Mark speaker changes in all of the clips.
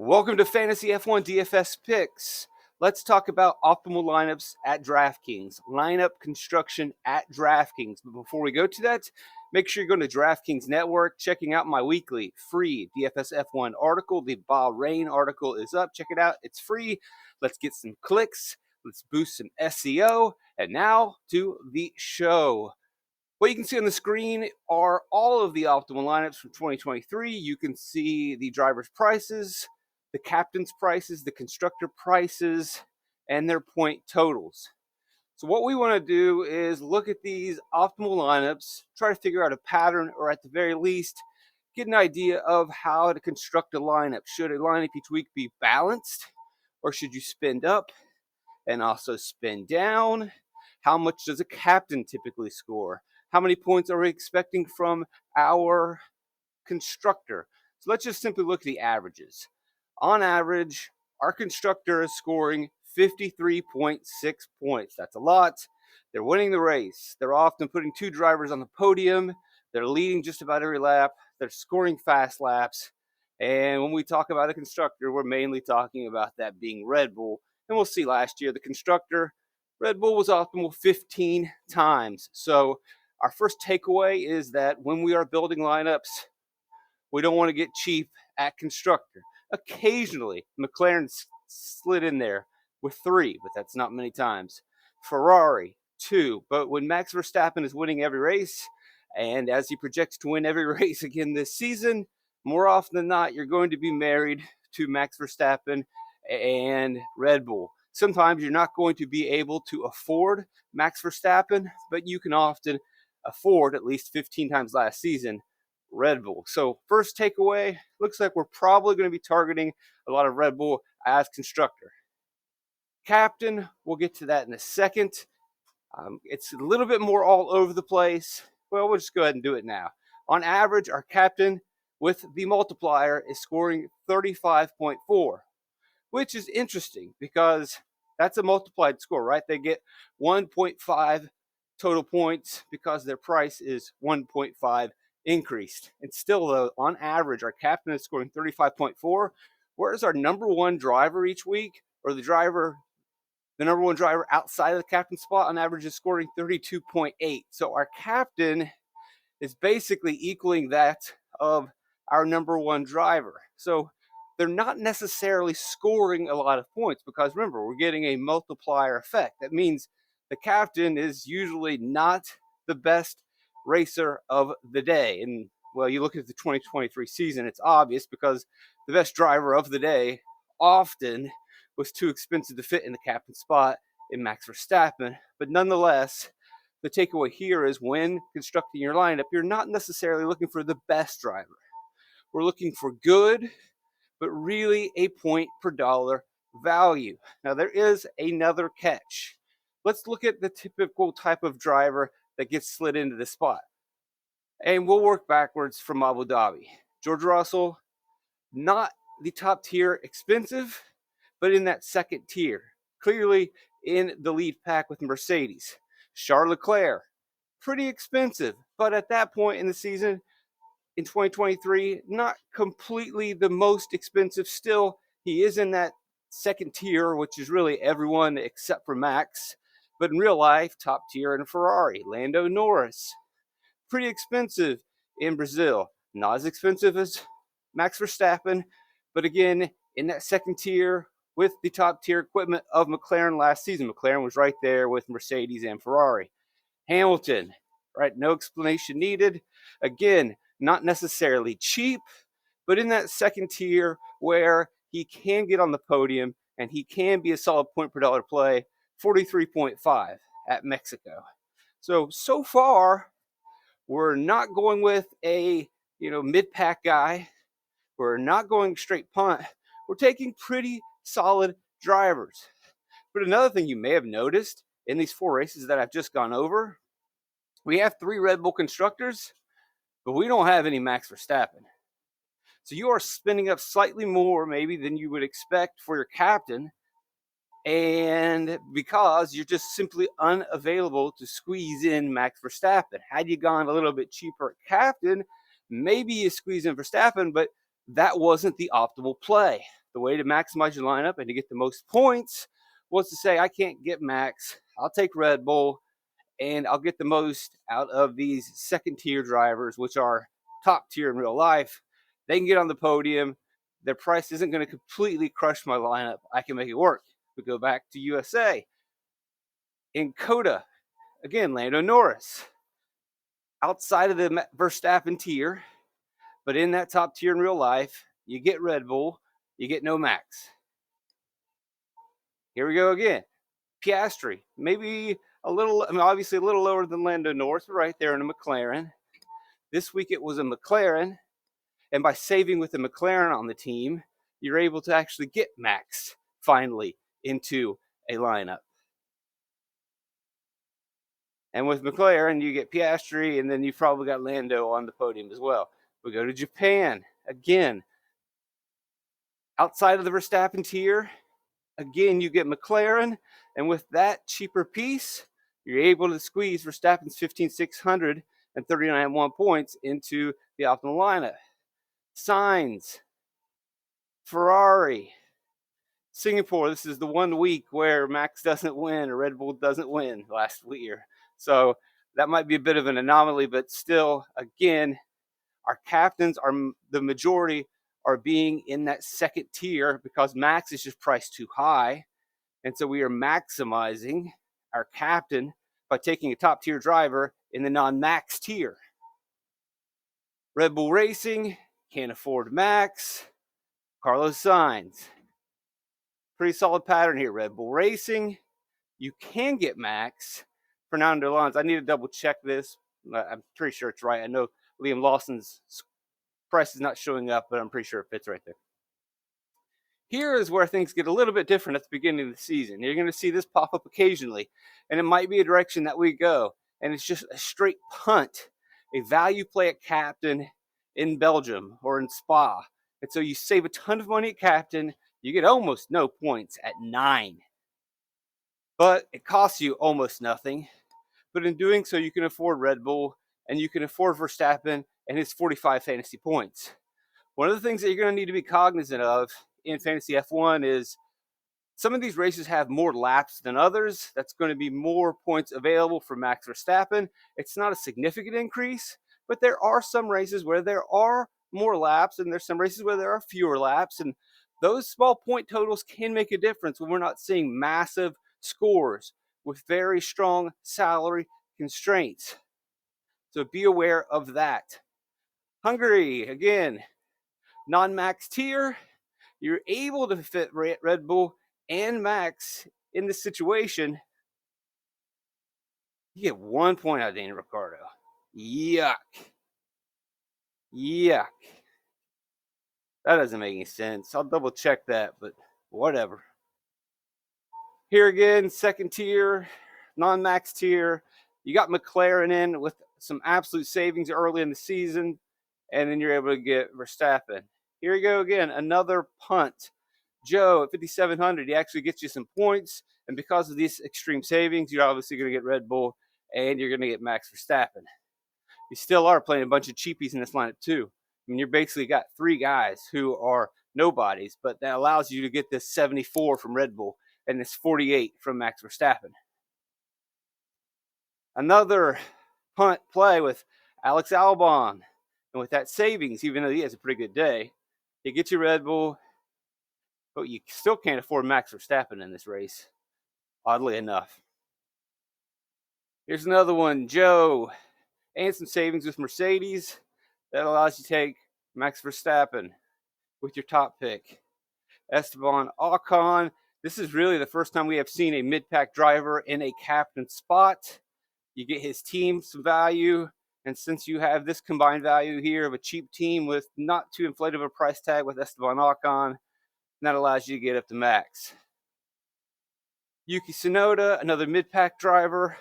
Speaker 1: Welcome to Fantasy F1 DFS Picks. Let's talk about optimal lineups at DraftKings, lineup construction at DraftKings. But before we go to that, make sure you're going to DraftKings Network, checking out my weekly free DFS F1 article. The Bahrain article is up. Check it out. It's free. Let's get some clicks. Let's boost some SEO. And now to the show. What you can see on the screen are all of the optimal lineups from 2023. You can see the drivers' prices, the captain's prices, the constructor prices, and their point totals. So what we want to do is look at these optimal lineups, try to figure out a pattern, or at the very least, get an idea of how to construct a lineup. Should a lineup each week be balanced, or should you spend up and also spend down? How much does a captain typically score? How many points are we expecting from our constructor? So let's just simply look at the averages. On average, our constructor is scoring 53.6 points. That's a lot. They're winning the race. They're often putting two drivers on the podium. They're leading just about every lap. They're scoring fast laps. And when we talk about a constructor, we're mainly talking about that being Red Bull. And we'll see last year, the constructor, Red Bull was optimal 15 times. So our first takeaway is that when we are building lineups, we don't want to get cheap at constructor. Occasionally, McLaren slid in there with 3, but that's not many times. Ferrari, 2. But when Max Verstappen is winning every race, and as he projects to win every race again this season, more often than not, you're going to be married to Max Verstappen and Red Bull. Sometimes you're not going to be able to afford Max Verstappen, but you can often afford, at least 15 times last season, Red Bull. So first takeaway, looks like we're probably going to be targeting a lot of Red Bull as constructor. Captain, we'll get to that in a second. It's a little bit more all over the place. Well, we'll just go ahead and do it now. On average, our captain with the multiplier is scoring 35.4, which is interesting because that's a multiplied score, right? They get 1.5 total points because their price is 1.5 increased. And still, though, on average, our captain is scoring 35.4, whereas our number one driver each week, or the number one driver outside of the captain spot, on average is scoring 32.8. So our captain is basically equaling that of our number one driver. So they're not necessarily scoring a lot of points because, remember, we're getting a multiplier effect. That means the captain is usually not the best racer of the day. And, well, you look at the 2023 season, it's obvious because the best driver of the day often was too expensive to fit in the captain spot in Max Verstappen. But nonetheless, the takeaway here is when constructing your lineup, you're not necessarily looking for the best driver. We're looking for good, but really a point per dollar value. Now, there is another catch. Let's look at the typical type of driver that gets slid into the spot. And we'll work backwards from Abu Dhabi. George Russell, not the top tier expensive, but in that second tier. Clearly in the lead pack with Mercedes. Charles Leclerc, pretty expensive, but at that point in the season, in 2023, not completely the most expensive. Still, he is in that second tier, which is really everyone except for Max. But in real life, top tier in Ferrari. Lando Norris, pretty expensive in Brazil. Not as expensive as Max Verstappen, but again, in that second tier with the top tier equipment of McLaren last season. McLaren was right there with Mercedes and Ferrari. Hamilton, right? No explanation needed. Again, not necessarily cheap, but in that second tier where he can get on the podium and he can be a solid point per dollar play, 43.5 at Mexico. So far, we're not going with a mid-pack guy. We're not going straight punt. We're taking pretty solid drivers. But another thing you may have noticed in these 4 races that I've just gone over, we have 3 Red Bull constructors, but we don't have any Max Verstappen. So you are spending up slightly more maybe than you would expect for your captain, and because you're just simply unavailable to squeeze in Max Verstappen. Had you gone a little bit cheaper at captain, maybe you squeeze in Verstappen, but that wasn't the optimal play. the way to maximize your lineup and to get the most points was to say, I can't get Max. I'll take Red Bull, and I'll get the most out of these second-tier drivers, which are top tier in real life. They can get on the podium. Their price isn't going to completely crush my lineup. I can make it work. We go back to USA. In Coda, again, Lando Norris. Outside of the Verstappen tier, but in that top tier in real life, you get Red Bull, you get no Max. Here we go again. Piastri, maybe a little, obviously a little lower than Lando Norris, but right there in a McLaren. This week it was a McLaren, and by saving with the McLaren on the team, you're able to actually get Max finally into a lineup. And with McLaren, you get Piastri, and then you've probably got Lando on the podium as well. We go to Japan. Again, outside of the Verstappen tier, again, you get McLaren, and with that cheaper piece, you're able to squeeze Verstappen's 15,600 and 39.1 points into the optimal lineup. Sainz, Ferrari, Singapore. This is the 1 week where Max doesn't win or Red Bull doesn't win last year. So that might be a bit of an anomaly, but still, again, our captains are the majority are being in that second tier because Max is just priced too high. And so we are maximizing our captain by taking a top tier driver in the non-max tier. Red Bull Racing, can't afford Max. Carlos Sainz. Pretty solid pattern here. Red Bull Racing, you can get Max. Fernando Alonso, I need to double check this. I'm pretty sure it's right. I know Liam Lawson's price is not showing up, but I'm pretty sure it fits right there. Here is where things get a little bit different at the beginning of the season. You're going to see this pop up occasionally, and it might be a direction that we go. And it's just a straight punt, a value play at captain in Belgium or in Spa. And so you save a ton of money at captain. You get almost no points at 9. But it costs you almost nothing. But in doing so, you can afford Red Bull, and you can afford Verstappen and his 45 fantasy points. One of the things that you're going to need to be cognizant of in Fantasy F1 is some of these races have more laps than others. That's going to be more points available for Max Verstappen. It's not a significant increase, but there are some races where there are more laps, and there's some races where there are fewer laps, and those small point totals can make a difference when we're not seeing massive scores with very strong salary constraints. So be aware of that. Hungary, again, non-max tier. You're able to fit Red Bull and Max in this situation. You get 1 point out of Daniel Ricciardo. Yuck. That doesn't make any sense. I'll double check that, but whatever. Here again, second tier, non-max tier. You got McLaren in with some absolute savings early in the season, and then you're able to get Verstappen. Here you go again, another punt. Joe at 5,700, he actually gets you some points, and because of these extreme savings, you're obviously going to get Red Bull, and you're going to get Max Verstappen. You still are playing a bunch of cheapies in this lineup too. I mean, you're basically got 3 guys who are nobodies, but that allows you to get this 74 from Red Bull and this 48 from Max Verstappen. Another punt play with Alex Albon, and with that savings, even though he has a pretty good day, he gets you Red Bull, but you still can't afford Max Verstappen in this race, oddly enough. Here's another one, Joe, and some savings with Mercedes. That allows you to take Max Verstappen with your top pick. Esteban Ocon. This is really the first time we have seen a mid-pack driver in a captain spot. You get his team some value, and since you have this combined value here of a cheap team with not too inflated of a price tag with Esteban Ocon, that allows you to get up to Max. Yuki Tsunoda, another mid-pack driver,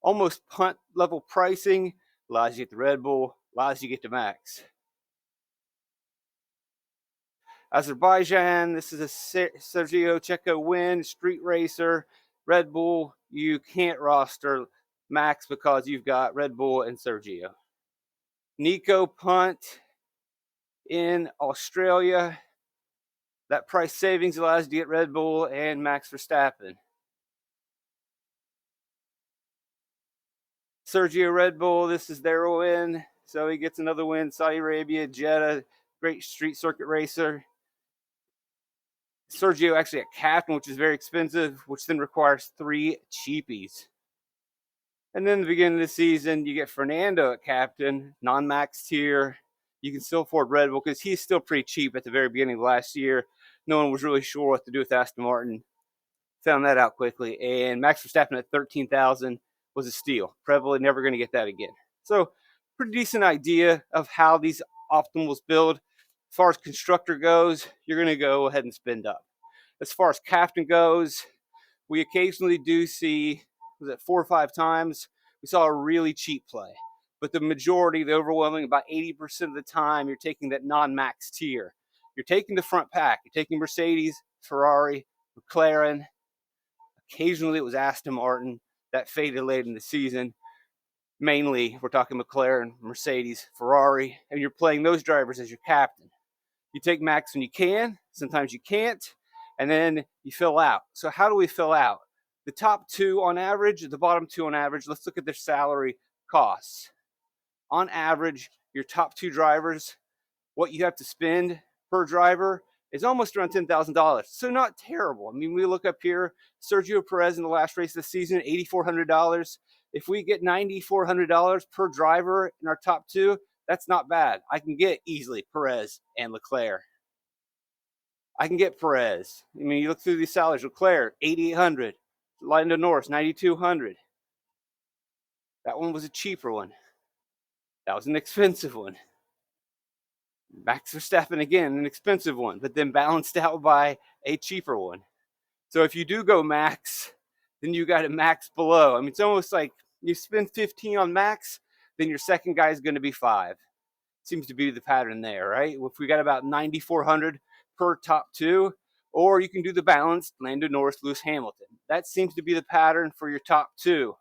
Speaker 1: almost punt level pricing, allows you to get the Red Bull, allows you to get to Max. Azerbaijan, this is a Sergio Checo win, street racer. Red Bull, you can't roster Max because you've got Red Bull and Sergio. Nico punt in Australia. That price savings allows you to get Red Bull and Max Verstappen. Sergio Red Bull, this is their win. So he gets another win. Saudi Arabia, Jeddah, great street circuit racer. Sergio actually a captain, which is very expensive, which then requires 3 cheapies. And then the beginning of the season, you get Fernando at captain, non-max tier. You can still afford Red Bull because he's still pretty cheap at the very beginning of last year. No one was really sure what to do with Aston Martin. Found that out quickly. And Max Verstappen at 13,000 was a steal. Probably never going to get that again. So pretty decent idea of how these optimals build. As far as constructor goes, you're going to go ahead and spend up. As far as captain goes, we occasionally do see, was it 4 or 5 times, we saw a really cheap play. But the majority, the overwhelming, about 80% of the time, you're taking that non-max tier. You're taking the front pack. You're taking Mercedes, Ferrari, McLaren. Occasionally it was Aston Martin that faded late in the season. Mainly, we're talking McLaren, Mercedes, Ferrari, and you're playing those drivers as your captain. You take Max when you can, sometimes you can't, and then you fill out. So how do we fill out? The top 2 on average, the bottom 2 on average, let's look at their salary costs. On average, your top 2 drivers, what you have to spend per driver is almost around $10,000. So not terrible. I mean, we look up here, Sergio Perez in the last race of the season, $8,400. If we get $9,400 per driver in our top 2, that's not bad. I can get easily Perez and Leclerc. I can get Perez. I mean, you look through these salaries, Leclerc, $8,800. Lando Norris, $9,200. That one was a cheaper one. That was an expensive one. Max Verstappen, again, an expensive one, but then balanced out by a cheaper one. So if you do go max, then you got a max below. I mean, it's almost like you spend 15 on max, then your second guy is going to be 5. Seems to be the pattern there, right? If we got about 9,400 per top 2, or you can do the balanced Lando Norris, Lewis Hamilton. That seems to be the pattern for your top 2.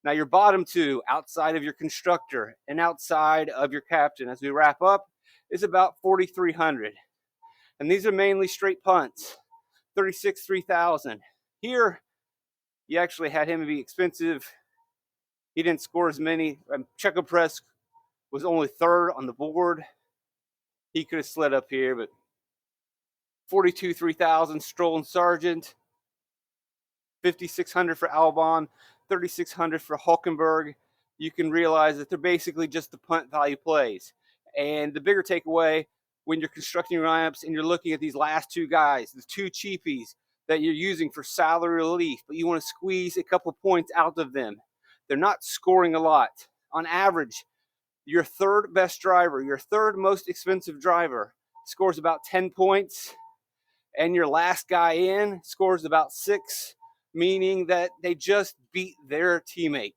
Speaker 1: Now your bottom 2, outside of your constructor and outside of your captain, as we wrap up, is about 4,300. And these are mainly straight punts, 36, 3,000. Here, you actually had him be expensive. He didn't score as many. Checo Perez was only 3rd on the board. He could have slid up here, but 42, 3,000, Stroll and Sargent. 5,600 for Albon, 3,600 for Hulkenberg. You can realize that they're basically just the punt value plays. And the bigger takeaway when you're constructing your lineups and you're looking at these last 2 guys, the 2 cheapies that you're using for salary relief, but you want to squeeze a couple points out of them. They're not scoring a lot. On average, your 3rd best driver, your 3rd most expensive driver, scores about 10 points, and your last guy in scores about 6, meaning that they just beat their teammate.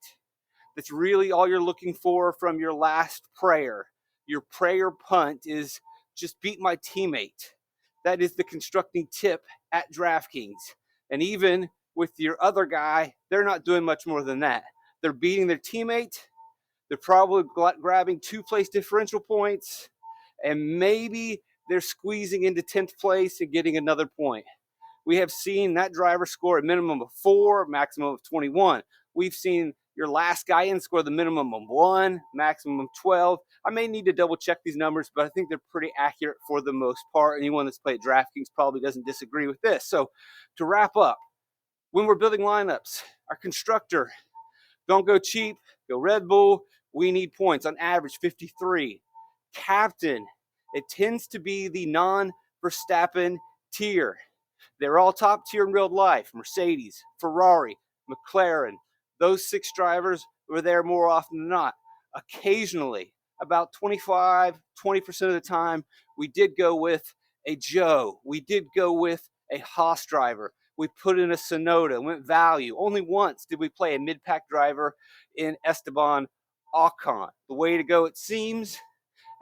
Speaker 1: That's really all you're looking for from your last prayer. Your prayer punt is just beat my teammate. That is the constructing tip at DraftKings. And even with your other guy, they're not doing much more than that. They're beating their teammate. They're probably grabbing 2 place differential points, and maybe they're squeezing into 10th place and getting another point. We have seen that driver score a minimum of 4, maximum of 21. We've seen your last guy in score the minimum of 1, maximum of 12. I may need to double check these numbers, but I think they're pretty accurate for the most part. Anyone that's played DraftKings probably doesn't disagree with this. So to wrap up, when we're building lineups, our constructor, don't go cheap, go Red Bull. We need points, on average 53. Captain, it tends to be the non-Verstappen tier. They're all top tier in real life. Mercedes, Ferrari, McLaren. Those 6 drivers were there more often than not. Occasionally, about 25, 20% of the time, we did go with a Joe. We did go with a Haas driver. We put in a Sonoda, went value. Only once did we play a mid-pack driver in Esteban Ocon. The way to go, it seems,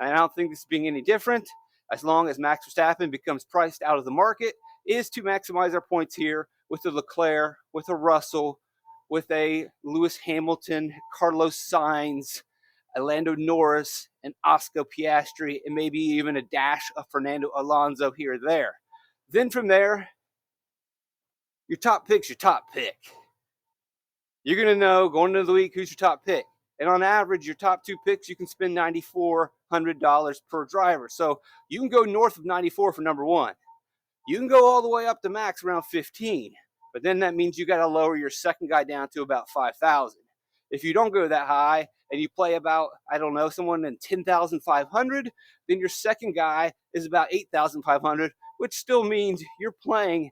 Speaker 1: and I don't think this is being any different, as long as Max Verstappen becomes priced out of the market, is to maximize our points here with a Leclerc, with a Russell, with a Lewis Hamilton, Carlos Sainz, a Lando Norris, an Oscar Piastri, and maybe even a dash of Fernando Alonso here or there. Then from there, your top pick's your top pick. You're going to know going into the week who's your top pick. And on average, your top 2 picks, you can spend $9,400 per driver. So you can go north of 94 for number 1. You can go all the way up to max around 15. But then that means you got to lower your second guy down to about 5,000. If you don't go that high and you play about, I don't know, someone in 10,500, then your second guy is about 8,500, which still means you're playing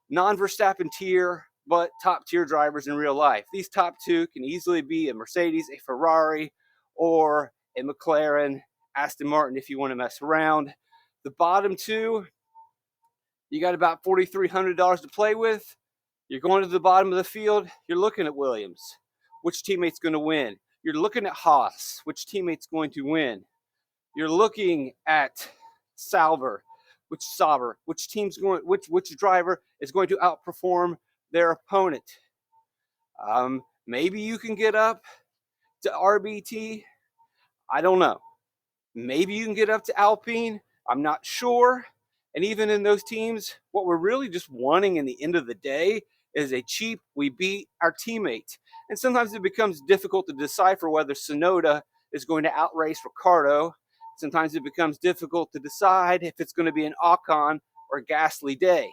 Speaker 1: non-Verstappen tier, but top tier drivers in real life. These top 2 can easily be a Mercedes, a Ferrari, or a McLaren, Aston Martin if you want to mess around. The bottom 2, you got about $4,300 to play with. You're going to the bottom of the field. You're looking at Williams. Which teammate's going to win? You're looking at Haas. Which teammate's going to win? You're looking at Sauber. Which team's going? Which driver is going to outperform their opponent? Maybe you can get up to RBT. I don't know. Maybe you can get up to Alpine. I'm not sure. And even in those teams, what we're really just wanting in the end of the day is a cheap, we beat our teammate. And sometimes it becomes difficult to decipher whether Tsunoda is going to outrace Ricciardo. Sometimes it becomes difficult to decide if it's going to be an Ocon or Gasly day.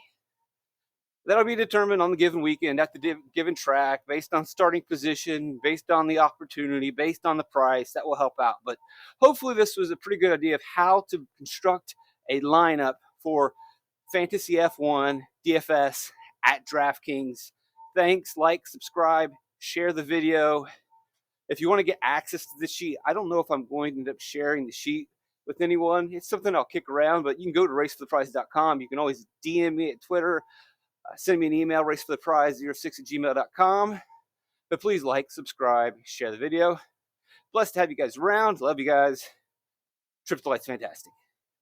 Speaker 1: That'll be determined on the given weekend at the given track, based on starting position, based on the opportunity, based on the price. That will help out. But hopefully this was a pretty good idea of how to construct a lineup for Fantasy F1 DFS at DraftKings. Thanks, like, subscribe, share the video. If you want to get access to the sheet, I don't know if I'm going to end up sharing the sheet with anyone. It's something I'll kick around, but you can go to racefortheprize.com. You can always DM me at Twitter. Send me an email, racefortheprize06@gmail.com. But please like, subscribe, share the video. Blessed to have you guys around. Love you guys. Trip to Light's fantastic.